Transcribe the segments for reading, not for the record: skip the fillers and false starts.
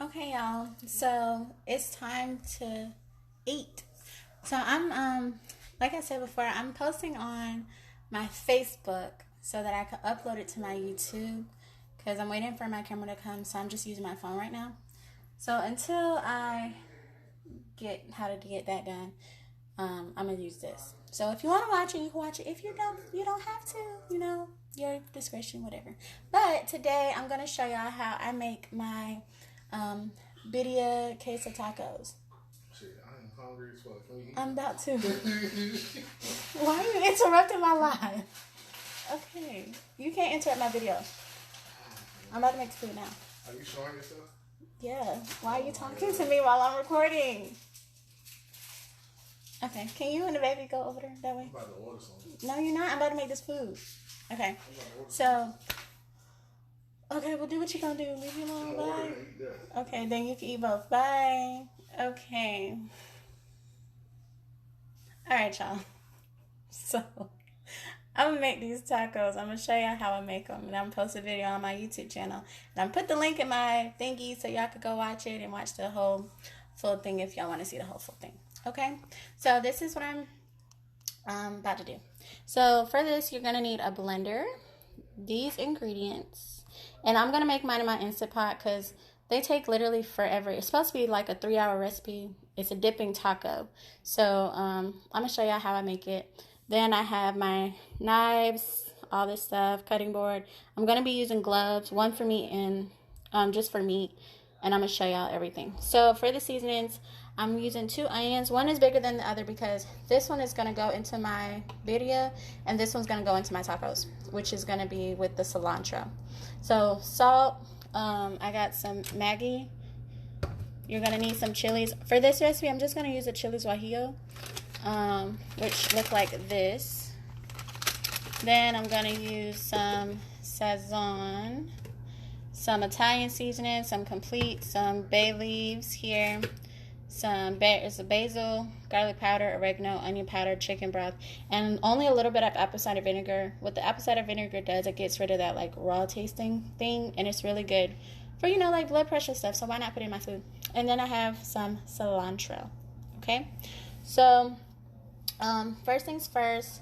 Okay, y'all. So it's time to eat. So I'm like I said before, I'm posting on my Facebook so that I can upload it to my YouTube because I'm waiting for my camera to come. So I'm just using my phone right now. So until I get how to get that done, I'm gonna use this. So if you want to watch it, you can watch it. If you don't have to. Your discretion, whatever. But today I'm gonna show y'all how I make my Birria Quesa Tacos. Shit, I am hungry as fuck. Can we eat? I'm about to. Why are you interrupting my live? Okay, you can't interrupt my video. I'm about to make the food now. Are you showing yourself? Yeah. Why are you talking to me while I'm recording? Okay, can you and the baby go over there that way? I'm about to order something. No, you're not. I'm about to make this food. Okay. So, okay, well, do what you gonna do. Leave me alone. Bye. Okay, then you can eat both. Bye. Okay. All right, y'all. So, I'm gonna make these tacos. I'm gonna show y'all how I make them, and I'm gonna post a video on my YouTube channel. And I'm gonna put the link in my thingy so y'all could go watch it and watch the whole full thing if y'all want to see the whole full thing. Okay, so this is what I'm about to do. So for this, you're gonna need a blender, these ingredients, and I'm gonna make mine in my Instant Pot because they take literally forever. It's supposed to be like a 3-hour recipe. It's a dipping taco. So I'm gonna show y'all how I make it. Then I have my knives, all this stuff, cutting board. I'm gonna be using gloves, one for meat and just for meat, and I'm gonna show y'all everything. So for the seasonings, I'm using 2 onions. One is bigger than the other because this one is going to go into my birria and this one's going to go into my tacos, which is going to be with the cilantro. So salt, I got some Maggi. You're going to need some chilies. For this recipe, I'm just going to use the chilies guajillo, which look like this. Then I'm going to use some Sazon, some Italian seasoning, some complete, some bay leaves here. Some basil, garlic powder, oregano, onion powder, chicken broth, and only a little bit of apple cider vinegar. What the apple cider vinegar does, it gets rid of that like raw tasting thing, and it's really good for like blood pressure stuff. So why not put it in my food? And then I have some cilantro. Okay, so first things first,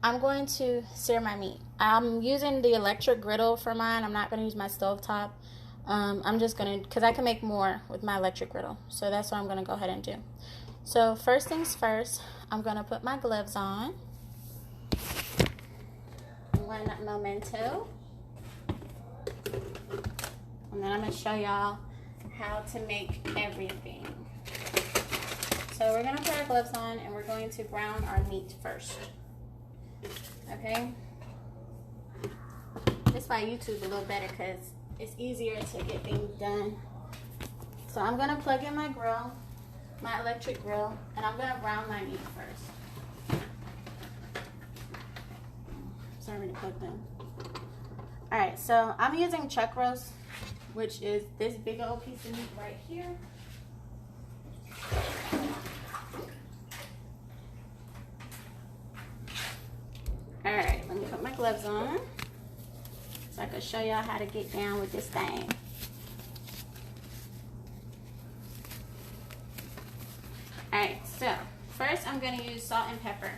I'm going to sear my meat. I'm using the electric griddle for mine. I'm not going to use my stovetop. I'm just going to, because I can make more with my electric griddle. So that's what I'm going to go ahead and do. So first things first, I'm going to put my gloves on. One momento. And then I'm going to show y'all how to make everything. So we're going to put our gloves on and we're going to brown our meat first. Okay? This is why YouTube a little better because it's easier to get things done. So I'm going to plug in my grill, my electric grill, and I'm going to brown my meat first. Sorry to plug them. Alright, so I'm using chuck roast, which is this big old piece of meat right here. Alright, let me put my gloves on so I can show y'all how to get down with this thing. Alright, so first I'm going to use salt and pepper.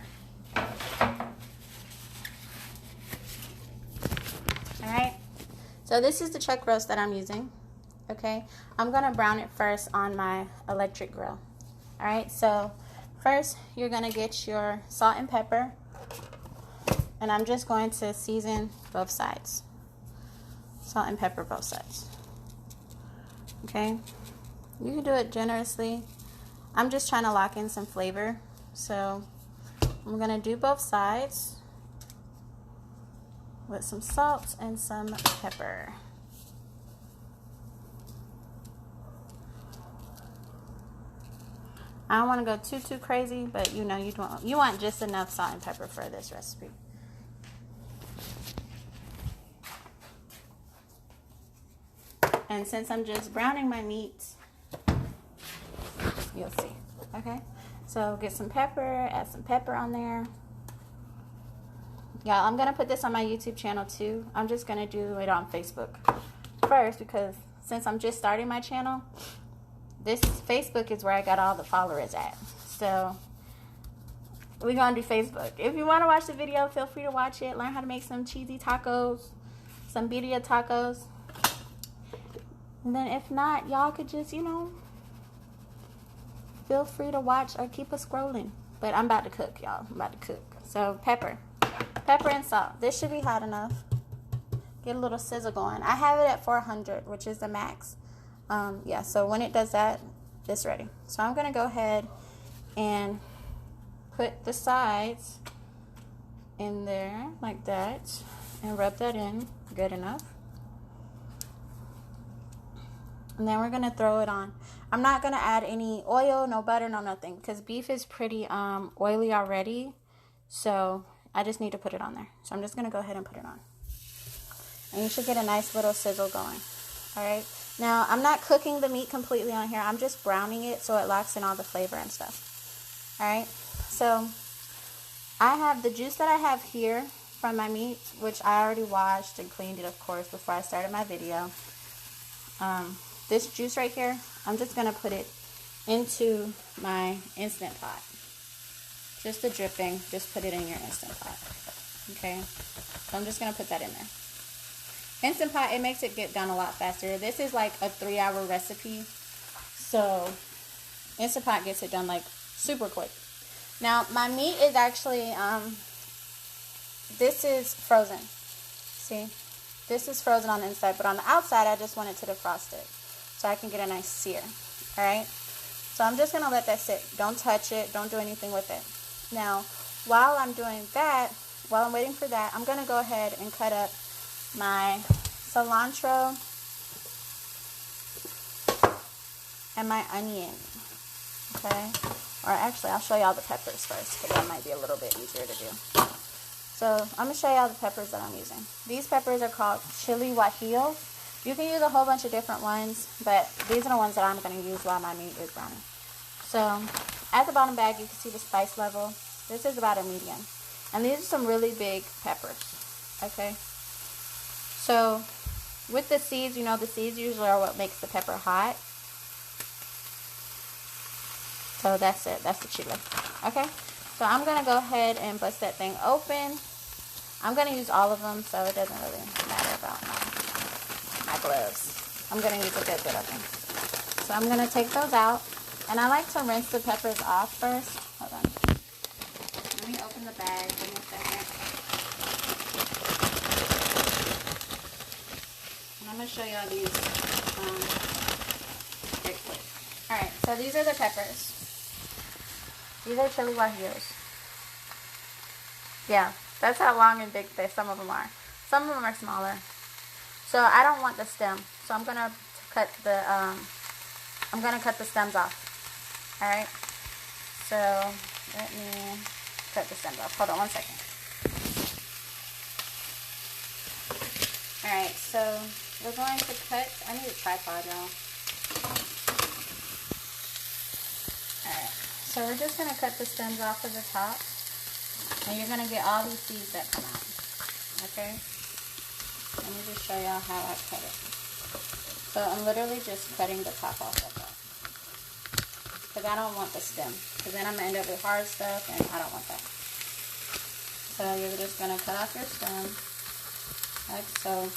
Alright, so this is the chuck roast that I'm using. Okay, I'm going to brown it first on my electric grill. Alright, so first you're going to get your salt and pepper. And I'm just going to season both sides. Salt and pepper both sides. Okay, you can do it generously. I'm just trying to lock in some flavor. So I'm going to do both sides with some salt and some pepper. I don't want to go too crazy, but you want just enough salt and pepper for this recipe. And since I'm just browning my meat, you'll see. Okay, so get some pepper, add some pepper on there. Y'all, I'm gonna put this on my YouTube channel too. I'm just gonna do it on Facebook first because since I'm just starting my channel, this Facebook is where I got all the followers at. So we're going to do Facebook. If you want to watch the video, feel free to watch it. Learn how to make some cheesy tacos, some birria tacos. And then if not, y'all could just, you know, feel free to watch or keep us scrolling. But I'm about to cook, y'all. I'm about to cook. So pepper and salt. This should be hot enough. Get a little sizzle going. I have it at 400, which is the max. Yeah, so when it does that, it's ready. So I'm going to go ahead and put the sides in there like that and rub that in good enough. And then we're going to throw it on. I'm not going to add any oil, no butter, no nothing, because beef is pretty oily already. So I just need to put it on there. So I'm just going to go ahead and put it on. And you should get a nice little sizzle going. All right. Now, I'm not cooking the meat completely on here. I'm just browning it so it locks in all the flavor and stuff. All right. So I have the juice that I have here from my meat, which I already washed and cleaned it, of course, before I started my video. This juice right here, I'm just going to put it into my Instant Pot. Just a dripping, just put it in your Instant Pot. Okay, so I'm just going to put that in there. Instant Pot, it makes it get done a lot faster. This is like a 3-hour recipe, so Instant Pot gets it done like super quick. Now, my meat is actually, this is frozen. See? This is frozen on the inside, but on the outside, I just want it to defrost it so I can get a nice sear. All right? So I'm just going to let that sit. Don't touch it. Don't do anything with it. Now, while I'm doing that, while I'm waiting for that, I'm going to go ahead and cut up my cilantro and my onion. Okay? Or actually, I'll show y'all the peppers first, because that might be a little bit easier to do. So I'm going to show y'all the peppers that I'm using. These peppers are called chili guajillos. You can use a whole bunch of different ones, but these are the ones that I'm going to use while my meat is browning. So at the bottom bag, you can see the spice level. This is about a medium. And these are some really big peppers. Okay? So with the seeds, you know, the seeds usually are what makes the pepper hot. So that's it. That's the chili. Okay? So I'm going to go ahead and bust that thing open. I'm going to use all of them, so it doesn't really matter about my gloves. I'm going to use a good bit of them. So I'm going to take those out. And I like to rinse the peppers off first. Hold on. Let me open the bag. Give me a second. And I'm going to show y'all these real quick. Alright, so these are the peppers. These are chili guajillos. Yeah, that's how long and big some of them are. Some of them are smaller. So I don't want the stem. So I'm gonna cut the stems off. All right. So let me cut the stems off. Hold on one second. All right. So we're going to cut. I need a tripod, y'all. All right. So we're just gonna cut the stems off of the top, and you're gonna get all these seeds that come out. Okay. Let me just show y'all how I cut it. So I'm literally just cutting the top off of that. Because I don't want the stem. Because then I'm going to end up with hard stuff, and I don't want that. So you're just going to cut off your stem. Like so.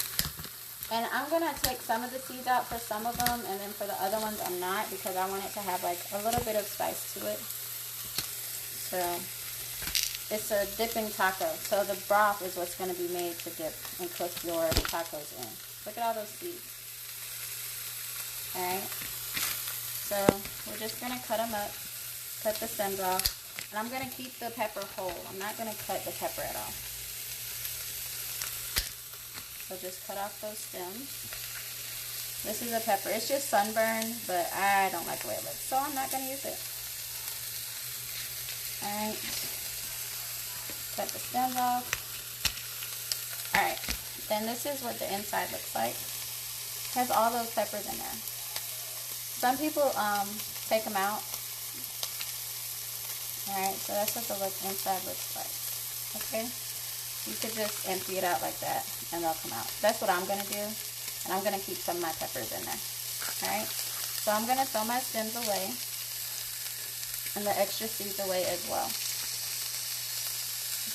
And I'm going to take some of the seeds out for some of them, and then for the other ones I'm not, because I want it to have like a little bit of spice to it. So it's a dipping taco. So the broth is what's going to be made to dip and cook your tacos in. Look at all those seeds. Alright. So we're just going to cut them up. Cut the stems off. And I'm going to keep the pepper whole. I'm not going to cut the pepper at all. So just cut off those stems. This is a pepper. It's just sunburned, but I don't like the way it looks. So I'm not going to use it. Alright. Cut the stems off. Alright, then this is what the inside looks like. It has all those peppers in there. Some people take them out. Alright, so that's what the inside looks like. Okay? You could just empty it out like that and they'll come out. That's what I'm going to do. And I'm going to keep some of my peppers in there. Alright? So I'm going to throw my stems away. And the extra seeds away as well.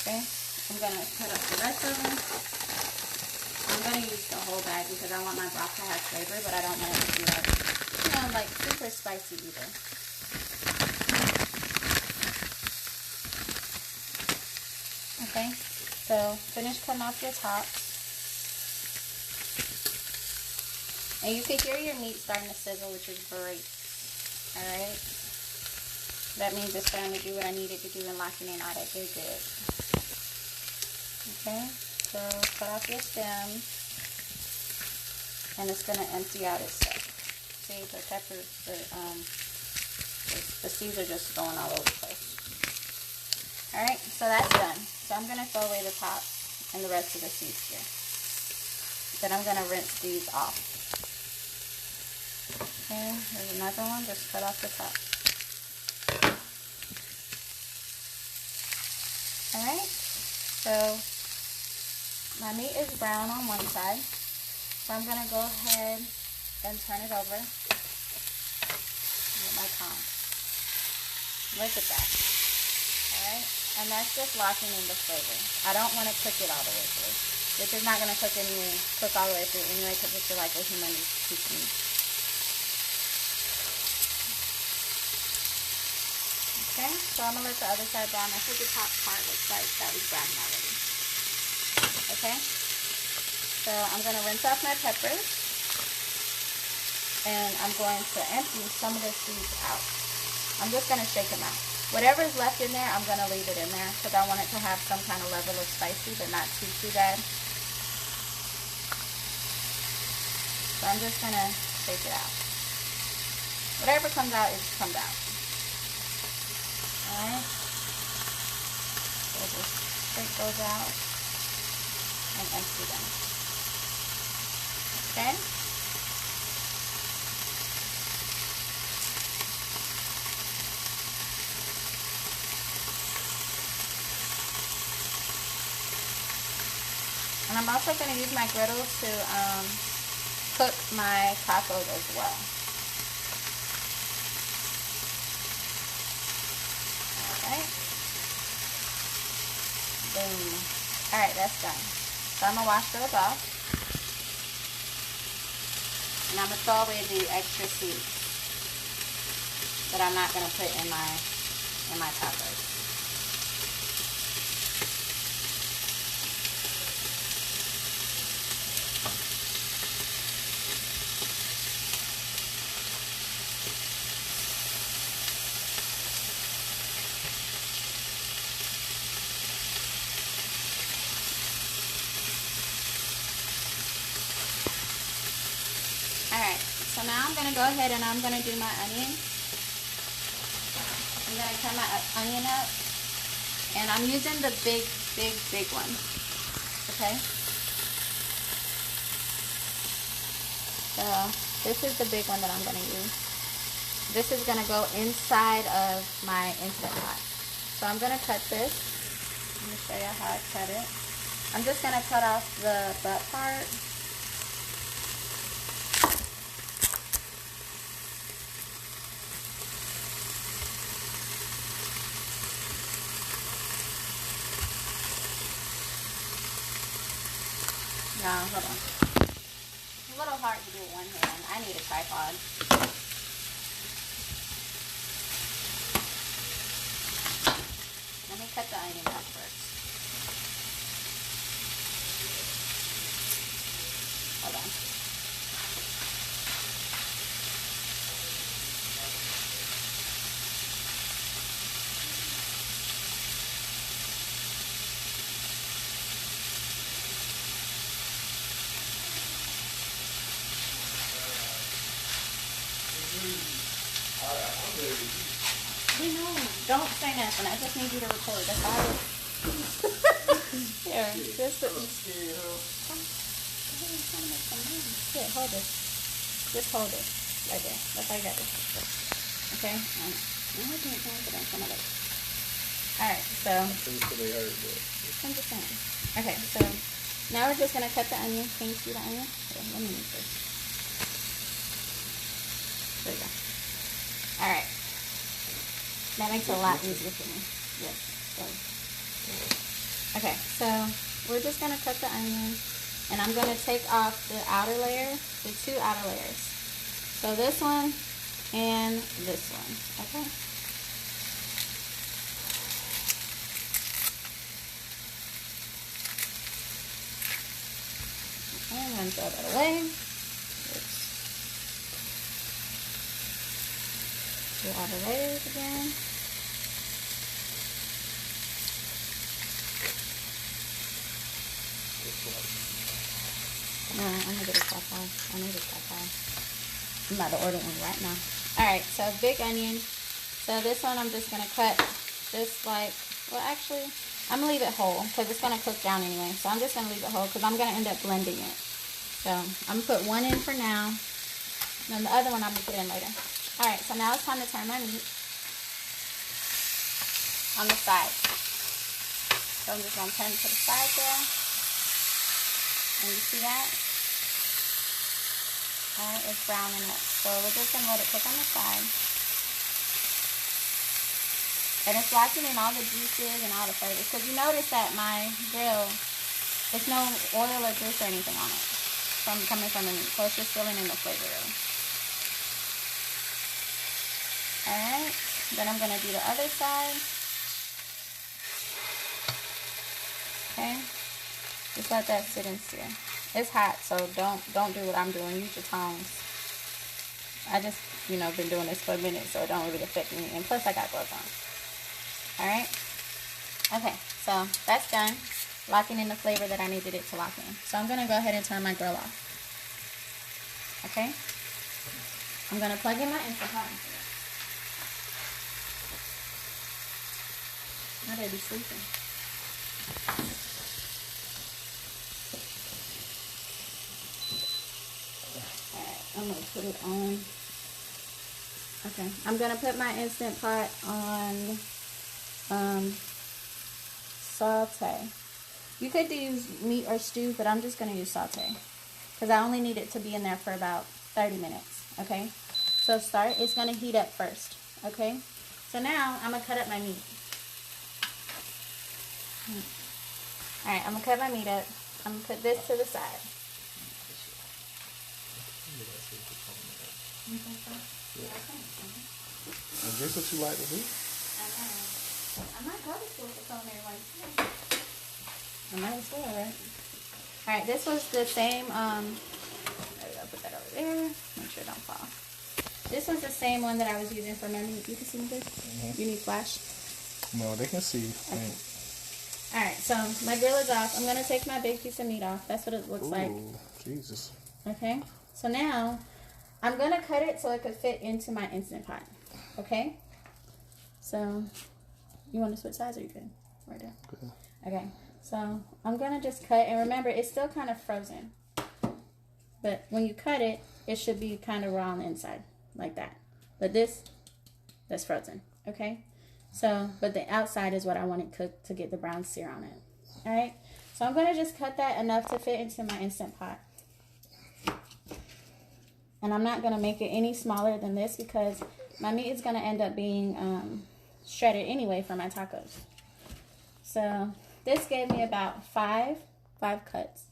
Okay? I'm going to cut up the rest of them. I'm going to use the whole bag because I want my broth to have flavor, but I don't want it to be like, you know, like super spicy either. Okay, so finish cutting off your tops. And you can hear your meat starting to sizzle, which is great. Alright? That means it's starting to do what I needed to do and locking in all that good. Okay, so cut off your stems. And it's going to empty out itself. See, the peppers, the seeds are just going all over the place. Alright, so that's done. So I'm going to throw away the top and the rest of the seeds here. Then I'm going to rinse these off. Okay, here's another one. Just cut off the top. Alright, so my meat is brown on one side. So I'm going to go ahead and turn it over with my tongs. Look at that. Alright? And that's just locking in the flavor. I don't want to cook it all the way through. Which is not going to cook all the way through anyway because it's like a humongous piece of meat. Okay? So I'm going to let the other side brown. That's what the top part looks like. That was brown already. Okay? So I'm going to rinse off my peppers, and I'm going to empty some of the seeds out. I'm just going to shake them out. Whatever is left in there, I'm going to leave it in there because I want it to have some kind of level of spicy, but not too bad. So I'm just going to shake it out. Whatever comes out, it just comes out. Alright? So just shake those out and empty them. Okay. And I'm also going to use my griddle to cook my tacos as well. Alright. Boom. Alright, that's done. So I'm going to wash those off. And I'm going to throw away the extra seeds that I'm not going to put in my tacos. Alright, so now I'm going to go ahead and I'm going to do my onion. I'm going to cut my onion up. And I'm using the big one. Okay? So, this is the big one that I'm going to use. This is going to go inside of my Instant Pot. So I'm going to cut this. Let me show you how I cut it. I'm just going to cut off the butt part. No, hold on. It's a little hard to do with one hand. I need a tripod. Let me cut the onion up first. Hold on. We know. Don't say nothing. I just need you to record. That's all. Here, just here, hold it. Just hold it. Right there. That's all you got to do. Okay? I can't confident some of it. Alright, so I'm just saying. Okay, so Now we're just gonna cut the onion. Can you see the onion? Here, let me move this. There you go. All right. That makes it a lot easier for me. Yes. Okay, so we're just gonna cut the onion, and I'm gonna take off the outer layer, the 2 outer layers. So this one and this one. Okay. I'm going to throw that away. Oops. 2 outer layers again. No, I'm going to get a top off. I need a top off. I'm about to order one right now. Alright, so big onion. So this one I'm just going to cut just like, well actually, I'm going to leave it whole because it's going to cook down anyway. So I'm just going to leave it whole because I'm going to end up blending it. So I'm going to put one in for now. And then the other one I'm going to put in later. Alright, so now it's time to turn my meat on the side. So I'm just going to turn to the side there. And you see that? Alright, it's browning up. So we're just going to let it cook on the side. And it's locking in all the juices and all the flavors. Because you notice that my grill, there's no oil or juice or anything on it coming from the meat. So it's just filling in the flavor really. Alright, then I'm going to do the other side. Okay, just let that sit and sear. It's hot, so don't do what I'm doing. Use your tongs. I just, been doing this for a minute, so it don't really affect me. And plus, I got gloves on. Alright, okay, so that's done. Locking in the flavor that I needed it to lock in. So I'm going to go ahead and turn my grill off. Okay, I'm going to plug in my Instant Pot. I better be sleeping. Alright, I'm going to put it on. Okay, I'm going to put my Instant Pot on saute. You could use meat or stew, but I'm just going to use saute because I only need it to be in there for about 30 minutes. Okay, so it's going to heat up first. Okay, so now I'm going to cut up my meat. Alright, I'm going to cut my meat up. I'm going to put this to the side. Is this what you like to do? I know. I might go to school for culinary arts. I might as well, right? Alright, this was the same, there we go, put that over there. Make sure it don't fall. This was the same one that I was using for my meat. You can see this? You need flash? No, they can see. Okay. Alright, so my grill is off. I'm going to take my big piece of meat off. That's what it looks like. Jesus. Okay, so now I'm going to cut it so it could fit into my Instant Pot. Okay? So, you want to switch sides or you good? Right there. Good. Okay, so I'm going to just cut. And remember, it's still kind of frozen. But when you cut it, it should be kind of raw on the inside. Like that. But that's frozen. Okay? So, but the outside is what I want it cooked to get the brown sear on it. Alright? So I'm going to just cut that enough to fit into my Instant Pot. And I'm not going to make it any smaller than this because my meat is going to end up being shredded anyway for my tacos. So this gave me about five cuts.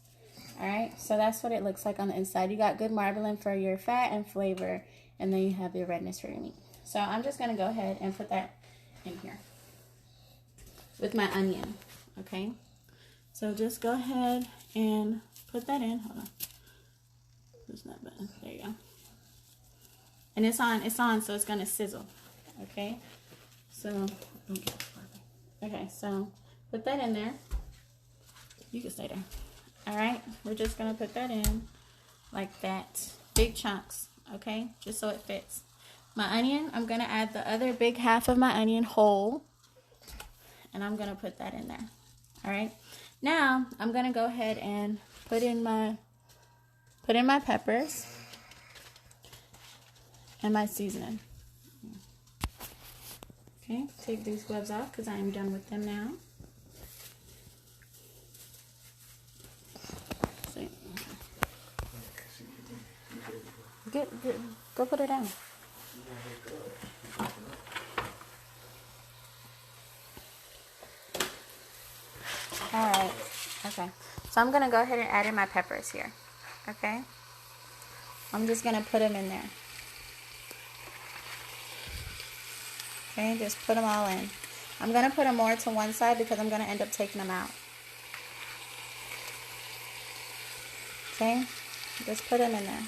Alright? So that's what it looks like on the inside. You got good marbling for your fat and flavor. And then you have your redness for your meat. So I'm just going to go ahead and put that in here with my onion. Okay, so just go ahead and put that in. Hold on, push that button. There you go. And it's on, so it's gonna sizzle. Okay, so okay, so put that in there. You can stay there. All right, we're just gonna put that in like that, big chunks. Okay, just so it fits. My onion, I'm going to add the other big half of my onion whole. And I'm going to put that in there. Alright. Now, I'm going to go ahead and put in my peppers. And my seasoning. Okay, take these gloves off because I am done with them now. Go put it down. Alright. Okay. So I'm going to go ahead and add in my peppers here. Okay. I'm just going to put them in there. Okay. Just put them all in. I'm going to put them more to one side because I'm going to end up taking them out. Okay. Just put them in there.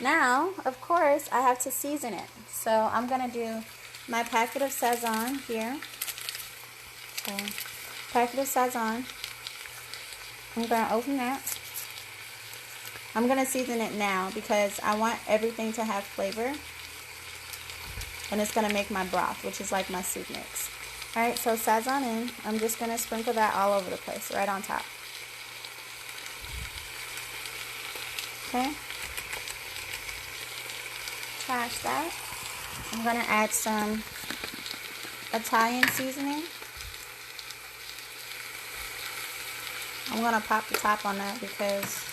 Now, of course, I have to season it. So I'm going to do my packet of Sazon here. So, packet of Sazon. I'm going to open that. I'm going to season it now because I want everything to have flavor. And it's going to make my broth, which is like my soup mix. Alright, so Sazon in. I'm just going to sprinkle that all over the place, right on top. Okay. Trash that. I'm going to add some Italian seasoning. I'm going to pop the top on that because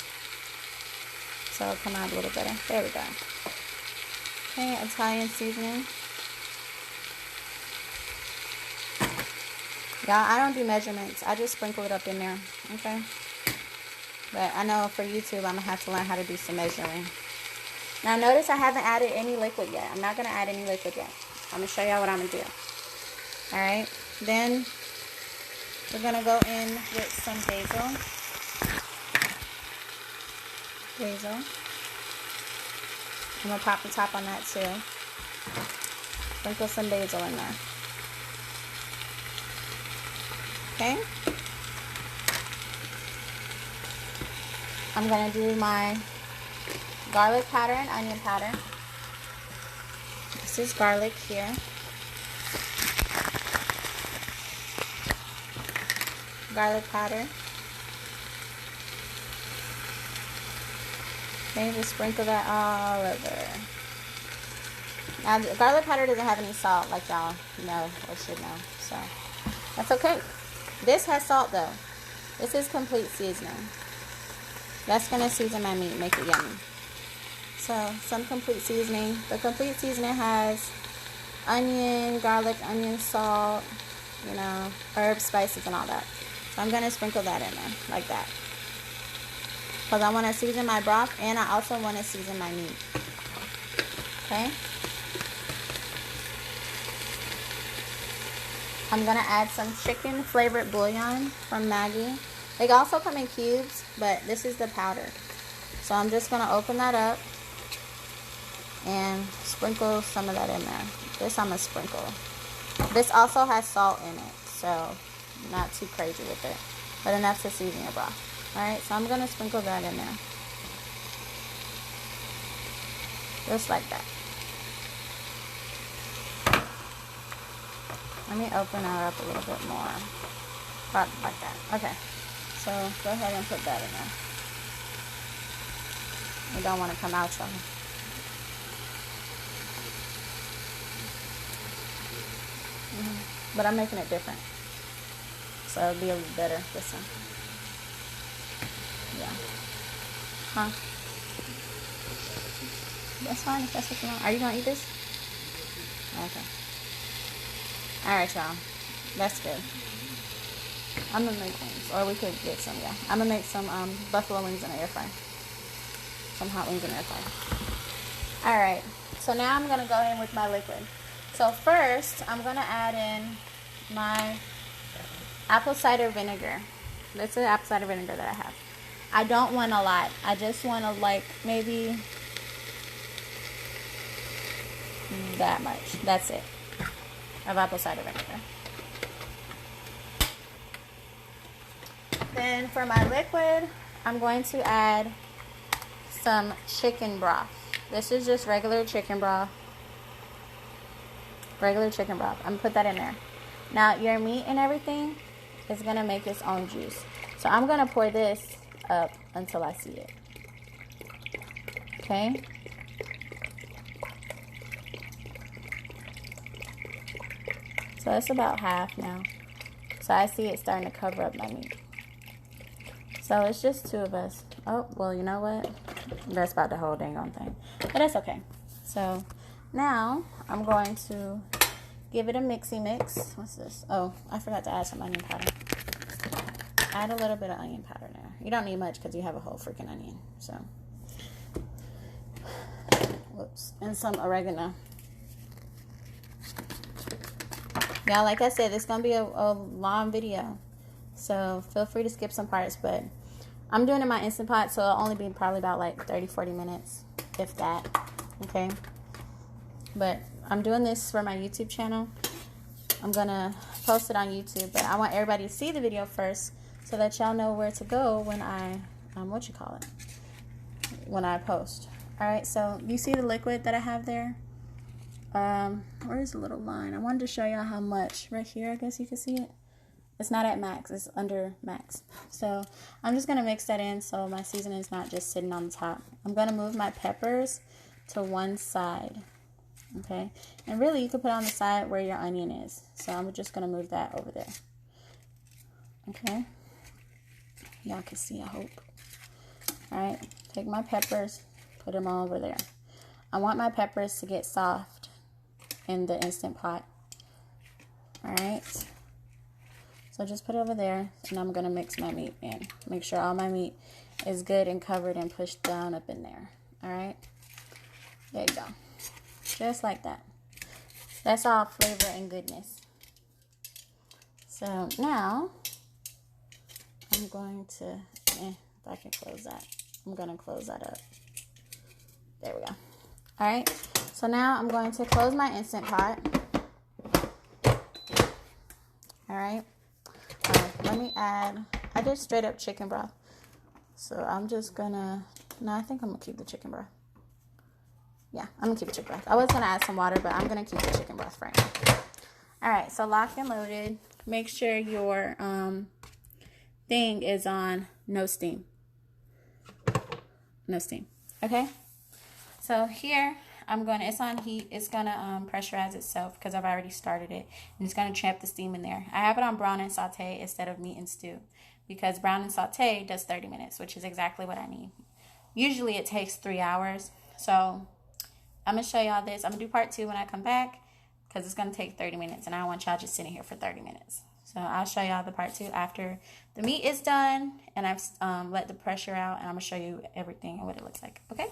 so it'll come out a little better. There we go. Okay, Italian seasoning. Y'all, I don't do measurements. I just sprinkle it up in there. Okay. But I know for YouTube, I'm going to have to learn how to do some measuring. Now, notice I haven't added any liquid yet. I'm not going to add any liquid yet. I'm going to show y'all what I'm going to do. Alright. Then, we're going to go in with some basil. Basil. I'm going to pop the top on that too. Sprinkle some basil in there. Okay. I'm going to do my garlic powder and onion powder. This is garlic here. Garlic powder. Okay, just sprinkle that all over. Now, garlic powder doesn't have any salt, like y'all know or should know, so that's okay. This has salt though. This is complete seasoning. That's gonna season my meat, make it yummy. So, some complete seasoning. The complete seasoning has onion, garlic, onion, salt, you know, herbs, spices, and all that. So, I'm going to sprinkle that in there, like that. Because I want to season my broth, and I also want to season my meat. Okay? I'm going to add some chicken flavored bouillon from Maggie. They also come in cubes, but this is the powder. So, I'm just going to open that up and sprinkle some of that in there. This I'm going to sprinkle. This also has salt in it, so not too crazy with it, but enough to season your broth. Alright, so I'm going to sprinkle that in there. Just like that. Let me open it up a little bit more. About like that. Okay, so go ahead and put that in there. You don't want to come out, y'all. But I'm making it different, so it'll be a little better this one. Yeah. Huh? That's fine if that's what you want. Are you gonna eat this? Okay. Alright, y'all. That's good. I'm gonna make wings, or we could get some. Yeah, I'm gonna make some buffalo wings in the air fryer. Some hot wings in the air fryer. Alright. So now I'm gonna go in with my liquid. So first, I'm going to add in my apple cider vinegar. This is apple cider vinegar that I have. I don't want a lot. I just want to like maybe that much. That's it. Of apple cider vinegar. Then for my liquid, I'm going to add some chicken broth. This is just regular chicken broth. Regular chicken broth. I'm going to put that in there. Now, your meat and everything is going to make its own juice. So, I'm going to pour this up until I see it. Okay? So, it's about half now. So, I see it starting to cover up my meat. So, it's just two of us. Oh, well, you know what? That's about the whole dang on thing. But that's okay. So now I'm going to give it a mixy mix. What's this? Oh, I forgot to add some onion powder. Add a little bit of onion powder there. You don't need much because you have a whole freaking onion. So, whoops. And some oregano. Y'all, like I said, it's going to be a long video. So, feel free to skip some parts. But I'm doing it in my Instant Pot, so it'll only be probably about like 30-40 minutes, if that. Okay? But I'm doing this for my YouTube channel. I'm going to post it on YouTube. But I want everybody to see the video first so that y'all know where to go when I, when I post. Alright, so you see the liquid that I have there? Where's the little line? I wanted to show y'all how much. Right here, I guess you can see it. It's not at max, it's under max. So I'm just going to mix that in so my seasoning is not just sitting on the top. I'm going to move my peppers to one side. Okay, and really you can put it on the side where your onion is. So I'm just going to move that over there. Okay, y'all can see, I hope. Alright, take my peppers, put them all over there. I want my peppers to get soft in the Instant Pot. Alright, so just put it over there, and I'm going to mix my meat in. Make sure all my meat is good and covered and pushed down up in there. Alright, there you go. Just like that. That's all flavor and goodness. So now, I'm going to, if I can close that. I'm going to close that up. There we go. Alright, so now I'm going to close my Instant Pot. Alright, let me add, I did straight up chicken broth. So I'm just gonna, no, I think I'm gonna keep the chicken broth. Yeah, I'm gonna keep the chicken broth. I was gonna add some water, but I'm gonna keep the chicken broth for now. Alright, so locked and loaded. Make sure your thing is on no steam. No steam. Okay? So here, it's on heat. It's going to pressurize itself because I've already started it. And it's going to trap the steam in there. I have it on brown and saute instead of meat and stew. Because brown and saute does 30 minutes, which is exactly what I need. Usually it takes 3 hours. So I'm going to show y'all this. I'm going to do part 2 when I come back. Because it's going to take 30 minutes. And I don't want y'all just sitting here for 30 minutes. So I'll show y'all the part 2 after the meat is done. And I've let the pressure out. And I'm going to show you everything and what it looks like. Okay?